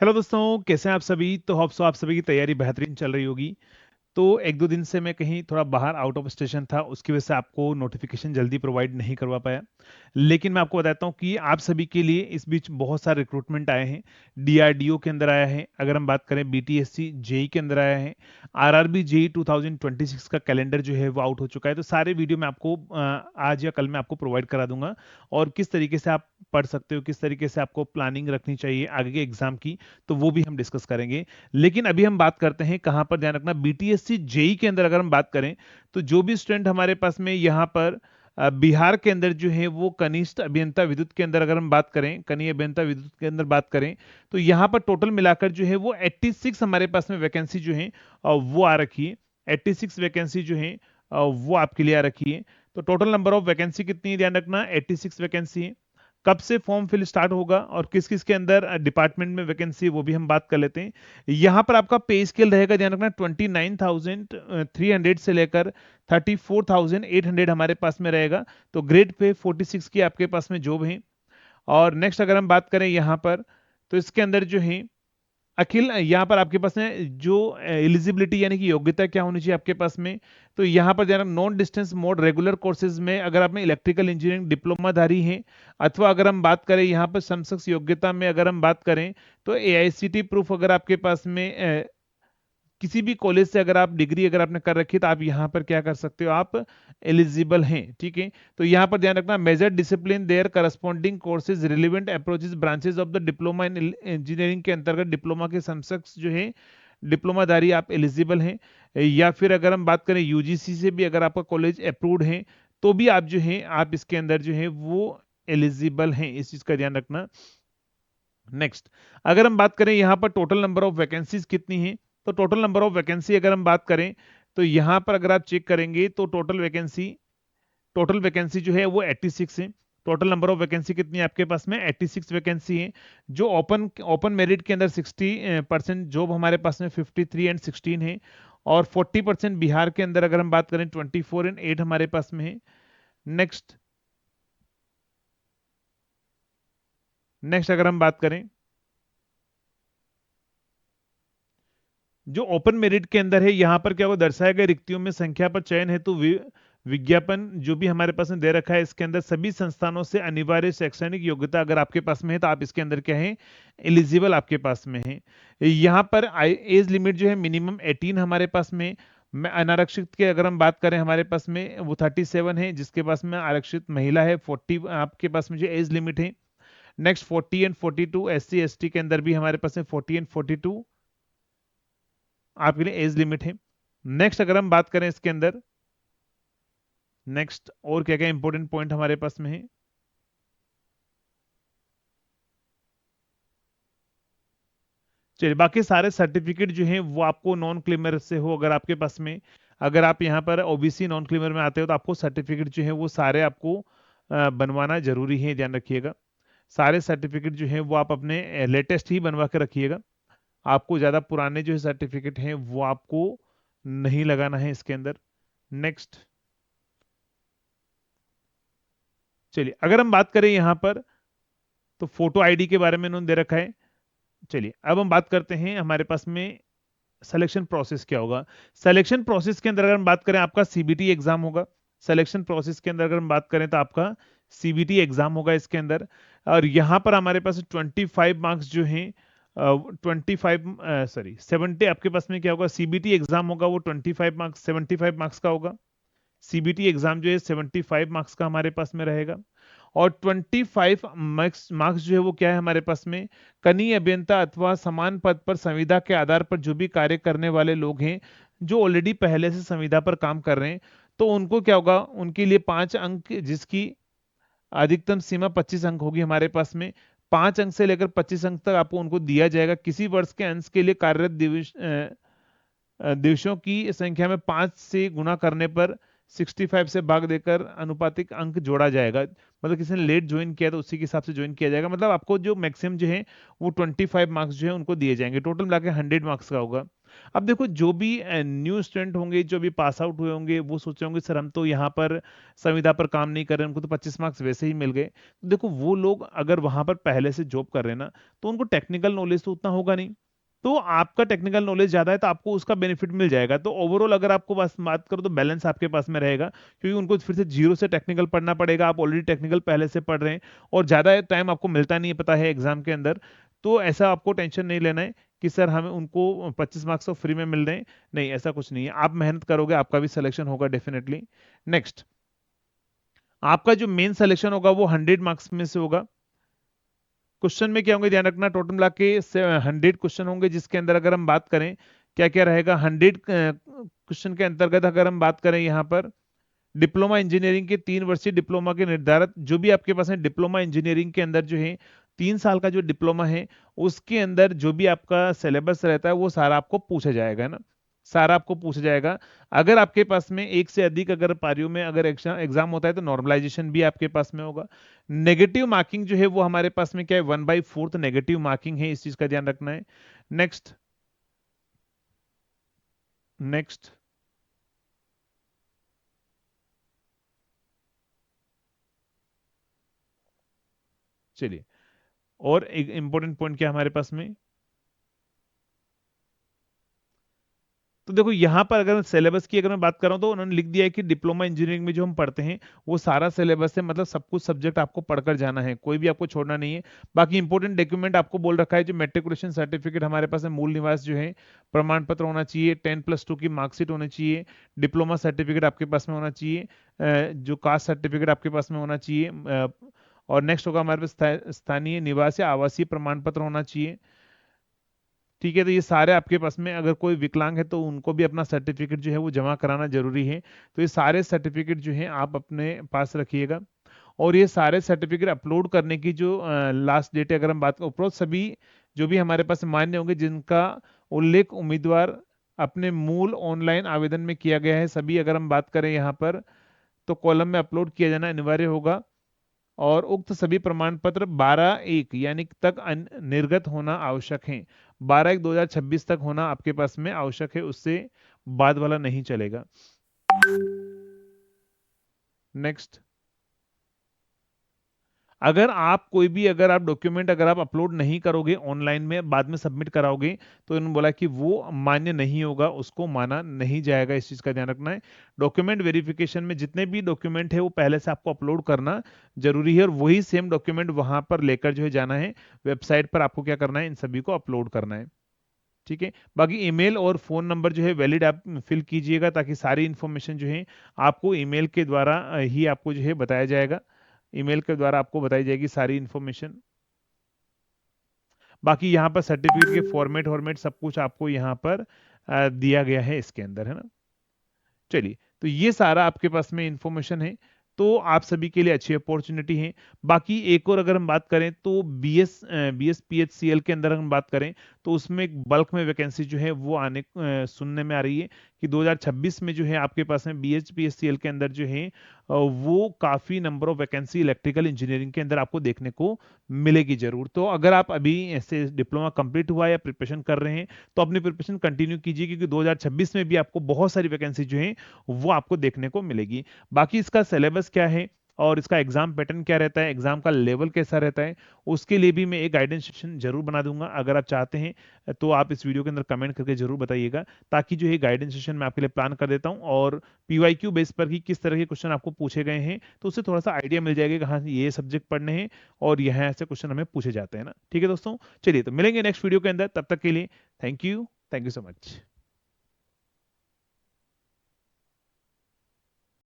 Hello दोस्तों, कैसे हैं आप सभी। तो होप सो आप सभी की तैयारी बेहतरीन चल रही होगी। तो एक दो दिन से मैं कहीं थोड़ा बाहर आउट ऑफ स्टेशन था, उसकी वजह से आपको नोटिफिकेशन जल्दी प्रोवाइड नहीं करवा पाया। लेकिन मैं आपको बताता हूँ कि आप सभी के लिए इस बीच बहुत सारे रिक्रूटमेंट आए हैं। डीआरडीओ के अंदर आया है, अगर हम बात करें बीटीएससी जेई के अंदर आया है, आरआरबी जेई 2026 का कैलेंडर जो है वो आउट हो चुका है। तो सारे वीडियो मैं आपको आज या कल में आपको प्रोवाइड करा दूंगा, और किस तरीके से आप पढ़ सकते हो, किस तरीके से आपको प्लानिंग रखनी चाहिए आगे के एग्जाम की, तो वो भी हम डिस्कस करेंगे। लेकिन अभी हम बात करते हैं कहां पर ध्यान रखना, बीटीएससी जेई के अंदर अगर हम बात करें तो जो भी स्टूडेंट हमारे पास में यहाँ पर बिहार के अंदर जो है वो कनिष्ठ अभियंता विद्युत के अंदर अगर हम बात करें, कनीय अभियंता विद्युत के अंदर बात करें, तो यहाँ पर टोटल मिलाकर जो है वो 86 हमारे पास में वैकेंसी जो है वो आ रखी है। 86 वैकेंसी जो है वो आपके लिए आ रखी है। तो टोटल नंबर ऑफ वैकेंसी कितनी है, ध्यान रखना 86 वैकेंसी है। कब से फॉर्म फिल स्टार्ट होगा और किस किस के अंदर डिपार्टमेंट में वैकेंसी है वो भी हम बात कर लेते हैं। यहाँ पर आपका पे स्केल रहेगा, ध्यान रखना 29,300 से लेकर 34,800 हमारे पास में रहेगा। तो ग्रेड पे 46 की आपके पास में जॉब है। और नेक्स्ट अगर हम बात करें यहाँ पर, तो इसके अंदर जो है अखिल, यहाँ पर आपके पास में जो एलिजिबिलिटी यानी कि योग्यता क्या होनी चाहिए आपके पास में, तो यहाँ पर जाना non distance mode regular courses में अगर आप में इलेक्ट्रिकल इंजीनियरिंग डिप्लोमा धारी हैं, अथवा अगर हम बात करें यहाँ पर समकक्ष योग्यता में अगर हम बात करें तो एआईसीटी प्रूफ अगर आपके पास में किसी भी कॉलेज से अगर आप डिग्री अगर आपने कर रखी है तो आप यहाँ पर क्या कर सकते हो, आप एलिजिबल हैं। ठीक है, तो यहाँ पर ध्यान रखना major discipline their corresponding courses relevant approaches branches of the diploma in engineering के अंतर्गत डिप्लोमा के समकक्ष जो है डिप्लोमाधारी आप एलिजिबल हैं। या फिर अगर हम बात करें यूजीसी से भी अगर आपका कॉलेज अप्रूव्ड है तो भी आप जो है आप इसके अंदर जो है वो एलिजिबल हैं, इस चीज का ध्यान रखना। नेक्स्ट अगर हम बात करें यहाँ पर टोटल नंबर ऑफ वैकेंसीज कितनी है, तो टोटल नंबर ऑफ वैकेंसी अगर हम बात करें तो यहाँ पर अगर आप चेक करेंगे तो टोटल वैकेंसी जो है वो 86 है। टोटल नंबर ऑफ वैकेंसी कितनी है आपके पास में, 86 वैकेंसी है। जो ओपन ओपन मेरिट के अंदर 60% जॉब हमारे पास में 53 एंड 16 है। और 40% बिहार के अंदर अगर हम बात करें 24 एंड 8 हमारे पास में है। नेक्स्ट नेक्स्ट अगर हम बात करें जो ओपन मेरिट के अंदर है, यहां पर क्या वो दर्शाए गए रिक्तियों में संख्या पर चयन हेतु विज्ञापन जो भी हमारे पास में दे रखा है, इसके अंदर सभी संस्थानों से अनिवार्य शैक्षणिक योग्यता अगर आपके पास में है तो आप इसके अंदर क्या है, एलिजिबल आपके पास में है। यहाँ पर एज लिमिट जो है मिनिमम 18 हमारे पास में। अनारक्षित के अगर हम बात करें हमारे पास में वो 37 है, जिसके पास में आरक्षित महिला है 40 आपके पास में जो एज लिमिट है। नेक्स्ट 40 एंड 42 एससी एसटी के अंदर भी हमारे पास में 40 एंड 42 आपके लिए एज लिमिट है। नेक्स्ट अगर हम बात करें इसके अंदर, नेक्स्ट और क्या क्या इंपॉर्टेंट पॉइंट हमारे पास में है। चलिए, बाकी सारे सर्टिफिकेट जो हैं वो आपको नॉन क्लेमर से हो अगर आपके पास में, अगर आप यहाँ पर ओबीसी नॉन क्लेमर में आते हो तो आपको सर्टिफिकेट जो है वो सारे आपको बनवाना जरूरी है, ध्यान रखिएगा। सारे सर्टिफिकेट जो है वो आप अपने लेटेस्ट ही बनवा के रखिएगा। आपको ज्यादा पुराने जो सर्टिफिकेट हैं वो आपको नहीं लगाना है इसके अंदर। नेक्स्ट चलिए, अगर हम बात करें यहाँ पर तो फोटो आईडी के बारे में इन्होंने दे रखा है। चलिए अब हम बात करते हैं हमारे पास में सिलेक्शन प्रोसेस क्या होगा। सिलेक्शन प्रोसेस के अंदर अगर हम बात करें आपका सीबीटी एग्जाम होगा। सिलेक्शन प्रोसेस के अंदर अगर हम बात करें तो आपका सीबीटी एग्जाम होगा इसके अंदर। और यहाँ पर हमारे पास 25 मार्क्स जो हैं 25 सॉरी 70 आपके पास में क्या होगा, सीबीटी एग्जाम होगा वो 25 मार्क्स 75 मार्क्स का होगा। सीबीटी एग्जाम जो है 75 मार्क्स का हमारे पास में रहेगा। और 25 मार्क्स मार्क्स जो है वो क्या है हमारे पास में, कनीय अभियंता अथवा समान पद पर संविदा के आधार पर जो भी कार्य करने वाले लोग हैं जो ऑलरेडी पहले से संविदा पर काम कर रहे हैं, तो उनको क्या होगा, उनके लिए 5 अंक, जिसकी अधिकतम सीमा 25 अंक होगी हमारे पास में। 5 अंक से लेकर 25 अंक तक आपको उनको दिया जाएगा। किसी वर्ष के अंश के लिए कार्यरत दिवसों की संख्या में 5 से गुना करने पर 65 से भाग देकर अनुपातिक अंक जोड़ा जाएगा। मतलब किसी ने लेट ज्वाइन किया तो उसी के हिसाब से ज्वाइन किया जाएगा। मतलब आपको जो मैक्सिमम जो है वो 25 मार्क्स जो है उनको दिए जाएंगे। टोटल मिला के 100 मार्क्स का होगा। अब देखो जो भी न्यू स्टूडेंट होंगे, जो भी पास आउट हुए होंगे, वो सोचे होंगे सर हम तो यहाँ पर संविदा पर काम नहीं कर रहे, हमको तो 25 मार्क्स वैसे ही मिल गए। तो देखो वो लोग अगर वहां पर पहले से जॉब कर रहे हैं ना, तो उनको टेक्निकल नॉलेज तो उतना होगा नहीं। तो आपका टेक्निकल नॉलेज ज्यादा है तो आपको उसका बेनिफिट मिल जाएगा। तो ओवरऑल अगर आपको बस बात करो तो बैलेंस आपके पास में रहेगा, क्योंकि उनको फिर से जीरो से टेक्निकल पढ़ना पड़ेगा, आप ऑलरेडी टेक्निकल पहले से पढ़ रहे हैं और ज्यादा टाइम आपको मिलता नहीं है, पता है एग्जाम के अंदर। तो ऐसा आपको टेंशन नहीं लेना है कि सर हमें उनको 25 मार्क्स तो फ्री में मिल रहे हैं, नहीं ऐसा कुछ नहीं है। आप मेहनत करोगे आपका भी सिलेक्शन होगा डेफिनेटली। नेक्स्ट, आपका जो मेन सिलेक्शन होगा वो 100 मार्क्स में से होगा। क्वेश्चन में क्या होंगे ध्यान रखना, टोटल मिला के 100 क्वेश्चन होंगे, जिसके अंदर अगर हम बात करें क्या क्या रहेगा 100 क्वेश्चन के अंतर्गत, अगर हम बात करें यहाँ पर डिप्लोमा इंजीनियरिंग के 3 वर्षीय डिप्लोमा के निर्धारित जो भी आपके पास है डिप्लोमा इंजीनियरिंग के अंदर जो है 3 साल का जो डिप्लोमा है, उसके अंदर जो भी आपका सिलेबस रहता है वो सारा आपको पूछा जाएगा ना, सारा आपको पूछा जाएगा। अगर आपके पास में एक से अधिक अगर पारियों में अगर एग्जाम होता है तो नॉर्मलाइजेशन भी आपके पास में होगा। नेगेटिव मार्किंग जो है वो हमारे पास में क्या है 1/4 नेगेटिव मार्किंग है, इस चीज का ध्यान रखना है। नेक्स्ट, नेक्स्ट, चलिए, और एक इंपॉर्टेंट पॉइंट क्या है हमारे पास में, तो देखो यहाँ पर अगर सिलेबस की अगर मैं बात कर रहा हूँ तो उन्होंने लिख दिया है कि डिप्लोमा इंजीनियरिंग में जो हम पढ़ते हैं वो सारा सिलेबस है, मतलब सब कुछ सब्जेक्ट आपको पढ़कर जाना है, कोई भी आपको छोड़ना नहीं है। बाकी इंपॉर्टेंट डॉक्यूमेंट आपको बोल रखा है, जो मेट्रिकुलेशन सर्टिफिकेट हमारे पास है, मूल निवास जो है प्रमाण पत्र होना चाहिए, 10+2 की मार्कशीट होनी चाहिए, डिप्लोमा सर्टिफिकेट आपके पास में होना चाहिए, जो कास्ट सर्टिफिकेट आपके पास में होना चाहिए, और नेक्स्ट होगा हमारे पास स्थानीय निवास या आवासीय प्रमाण पत्र होना चाहिए। ठीक है, तो ये सारे आपके पास में, अगर कोई विकलांग है तो उनको भी अपना सर्टिफिकेट जो है वो जमा कराना जरूरी है। तो ये सारे सर्टिफिकेट जो है आप अपने पास रखिएगा। और ये सारे सर्टिफिकेट अपलोड करने की जो लास्ट डेट है, अगर हम बात करें उपरोक्त सभी जो भी हमारे पास मान्य होंगे, जिनका उल्लेख उम्मीदवार अपने मूल ऑनलाइन आवेदन में किया गया है, सभी अगर हम बात करें यहाँ पर तो कॉलम में अपलोड किया जाना अनिवार्य होगा। और उक्त सभी प्रमाण पत्र 12/1 यानी तक निर्गत होना आवश्यक है, 12/1/2026 तक होना आपके पास में आवश्यक है, उससे बाद वाला नहीं चलेगा। नेक्स्ट, अगर आप कोई भी अगर आप डॉक्यूमेंट अगर आप अपलोड नहीं करोगे ऑनलाइन में, बाद में सबमिट कराओगे, तो इन्होंने बोला कि वो मान्य नहीं होगा, उसको माना नहीं जाएगा, इस चीज का ध्यान रखना है। डॉक्यूमेंट वेरिफिकेशन में जितने भी डॉक्यूमेंट है वो पहले से आपको अपलोड करना जरूरी है, और वही सेम डॉक्यूमेंट वहां पर लेकर जो है जाना है, वेबसाइट पर आपको क्या करना है इन सभी को अपलोड करना है। ठीक है, बाकी ईमेल और फोन नंबर जो है वैलिड आप फिल कीजिएगा, ताकि सारी इंफॉर्मेशन जो है आपको ईमेल के द्वारा ही आपको जो है बताया जाएगा, ईमेल के द्वारा आपको बताई जाएगी सारी इंफॉर्मेशन। बाकी यहाँ पर सर्टिफिकेट के फॉर्मेट फॉर्मेट सब कुछ आपको यहाँ पर दिया गया है इसके अंदर, है ना। चलिए, तो ये सारा आपके पास में इंफॉर्मेशन है, तो आप सभी के लिए अच्छी अपॉर्चुनिटी है। बाकी एक और अगर हम बात करें तो BSPHCL के अंदर हम बात करें तो उसमें एक बल्क में वैकेंसी जो है वो सुनने में आ रही है कि 2026 में जो है आपके पास में BSPHCL के अंदर जो है वो काफी number of vacancy electrical engineering के अंदर आपको देखने को मिलेगी जरूर। तो अगर आप अभी ऐसे डिप्लोमा कंप्लीट हुआ या प्रिपरेशन कर रहे हैं तो अपनी प्रिपरेशन कंटिन्यू कीजिए, क्योंकि 2026 में भी आपको बहुत सारी वैकेंसी जो है वो आपको देखने को मिलेगी। बाकी इसका सिलेबस क्या है और इसका एग्जाम पैटर्न क्या रहता है, एग्जाम का लेवल कैसा रहता है, उसके लिए भी मैं एक गाइडेंस सेशन जरूर बना दूंगा। अगर आप चाहते हैं तो आप इस वीडियो के अंदर कमेंट करके जरूर बताइएगा, ताकि जो है गाइडेंस सेशन मैं आपके लिए प्लान कर देता हूं, और PYQ बेस पर ही किस तरह के क्वेश्चन आपको पूछे गए हैं तो उससे थोड़ा सा आइडिया मिल जाएगा कि हाँ ये सब्जेक्ट पढ़ने हैं और यहाँ ऐसे क्वेश्चन हमें पूछे जाते हैं ना। ठीक है दोस्तों, चलिए तो मिलेंगे नेक्स्ट वीडियो के अंदर, तब तक के लिए thank you, thank you so much.